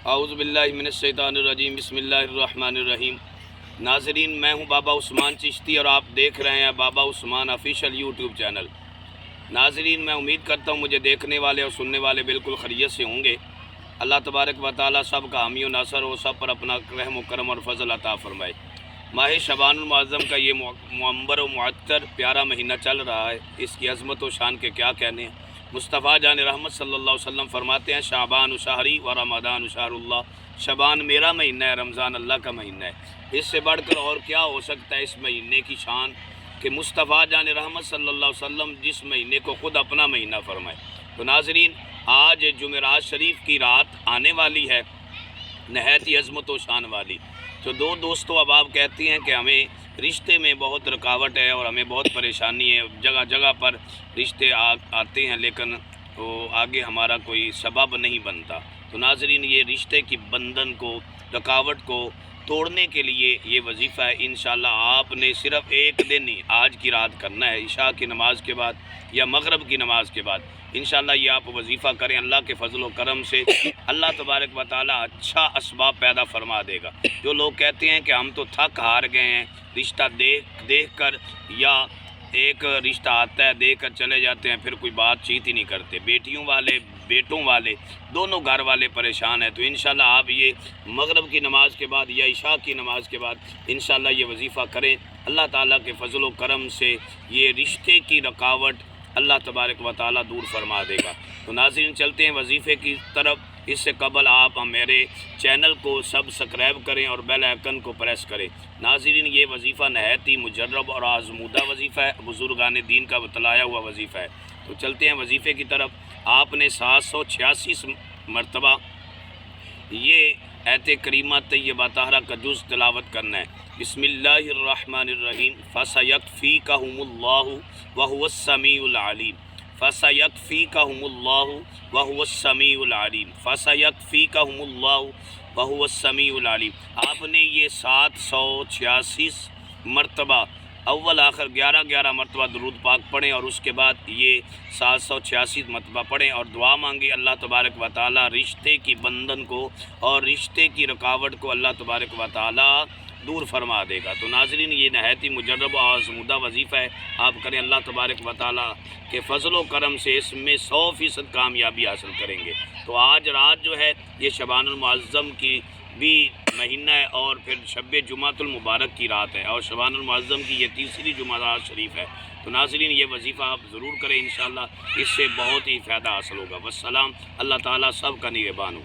اعوذ باللہ من الشیطان الرجیم، بسم اللہ الرحمن الرحیم۔ ناظرین، میں ہوں بابا عثمان چشتی اور آپ دیکھ رہے ہیں بابا عثمان آفیشیل یوٹیوب چینل۔ ناظرین، میں امید کرتا ہوں مجھے دیکھنے والے اور سننے والے بالکل خیریت سے ہوں گے۔ اللہ تبارک و تعالیٰ سب کا حامی و ناصر ہو، سب پر اپنا رحم و کرم اور فضل عطا فرمائے۔ ماہ شعبان المعظم کا یہ معمر و معطر پیارا مہینہ چل رہا ہے، اس کی عظمت و شان کے کیا کہنے ہیں۔ مصطفیٰ جان رحمت صلی اللہ علیہ وسلم فرماتے ہیں شعبان شہری و رمضان شہر اللہ، شعبان میرا مہینہ ہے، رمضان اللہ کا مہینہ ہے۔ اس سے بڑھ کر اور کیا ہو سکتا ہے اس مہینے کی شان کہ مصطفیٰ جان رحمت صلی اللہ علیہ وسلم جس مہینے کو خود اپنا مہینہ فرمائے۔ تو ناظرین، آج جمعرات شریف کی رات آنے والی ہے، نہایت ہی عظمت و شان والی۔ تو دو دوستوں، اب آپ کہتی ہیں کہ ہمیں رشتے میں بہت رکاوٹ ہے اور ہمیں بہت پریشانی ہے، جگہ جگہ پر رشتے آتے ہیں لیکن وہ آگے ہمارا کوئی سبب نہیں بنتا۔ تو ناظرین، یہ رشتے کی بندھن کو، رکاوٹ کو توڑنے کے لیے یہ وظیفہ ہے۔ انشاءاللہ آپ نے صرف ایک دن ہی آج کی رات کرنا ہے، عشاء کی نماز کے بعد یا مغرب کی نماز کے بعد انشاءاللہ یہ آپ وظیفہ کریں۔ اللہ کے فضل و کرم سے اللہ تبارک و تعالیٰ اچھا اسباب پیدا فرما دے گا۔ جو لوگ کہتے ہیں کہ ہم تو تھک ہار گئے ہیں رشتہ دیکھ کر، یا ایک رشتہ آتا ہے دیکھ کر چلے جاتے ہیں، پھر کوئی بات چیت ہی نہیں کرتے، بیٹیوں والے بیٹوں والے دونوں گھر والے پریشان ہیں، تو انشاءاللہ آپ یہ مغرب کی نماز کے بعد یا عشاء کی نماز کے بعد انشاءاللہ یہ وظیفہ کریں۔ اللہ تعالیٰ کے فضل و کرم سے یہ رشتے کی رکاوٹ اللہ تبارک و تعالیٰ دور فرما دے گا۔ تو ناظرین، چلتے ہیں وظیفے کی طرف۔ اس سے قبل آپ میرے چینل کو سبسکرائب کریں اور بیل آئیکن کو پریس کریں۔ ناظرین، یہ وظیفہ نہایت ہی مجرب اور آزمودہ وظیفہ ہے، بزرگان دین کا بتلایا ہوا وظیفہ ہے۔ تو چلتے ہیں وظیفے کی طرف۔ آپ نے 786 مرتبہ یہ آیت کریمہ طیبہ طاہرہ کا جز تلاوت کرنا ہے۔ بسم اللہ الرحمن الرحیم۔ فَسَيَكْفِيكَهُمُ اللَّهُ وَهُوَ السَّمِيعُ الْعَلِيمُ۔ فَسَيَكْفِيكَهُمُ اللَّهُ وَهُوَ السَّمِيعُ الْعَلِيمُ۔ فَسَيَكْفِيكَهُمُ اللَّهُ وَهُوَ السَّمِيعُ الْعَلِيمُ۔ آپ نے یہ 786 مرتبہ اول آخر 11 مرتبہ درود پاک پڑھیں اور اس کے بعد یہ 786 مرتبہ پڑھیں اور دعا مانگیں اللہ تبارک و تعالیٰ رشتے کی بندھن کو اور رشتے کی رکاوٹ کو اللہ تبارک و تعالیٰ دور فرما دے گا۔ تو ناظرین، یہ نہایت ہی مجرب و آزمودہ وظیفہ ہے، آپ کریں، اللہ تبارک و تعالیٰ کے فضل و کرم سے اس میں 100% کامیابی حاصل کریں گے۔ تو آج رات جو ہے یہ شعبان المعظم کی بھی مہینہ ہے اور پھر شب جمعۃ المبارک کی رات ہے اور شعبان المعظم کی یہ تیسری جمعرات شریف ہے۔ تو ناظرین، یہ وظیفہ آپ ضرور کریں، انشاءاللہ اس سے بہت ہی فائدہ حاصل ہوگا۔ والسلام، اللہ تعالیٰ سب کا نگہبان ہو۔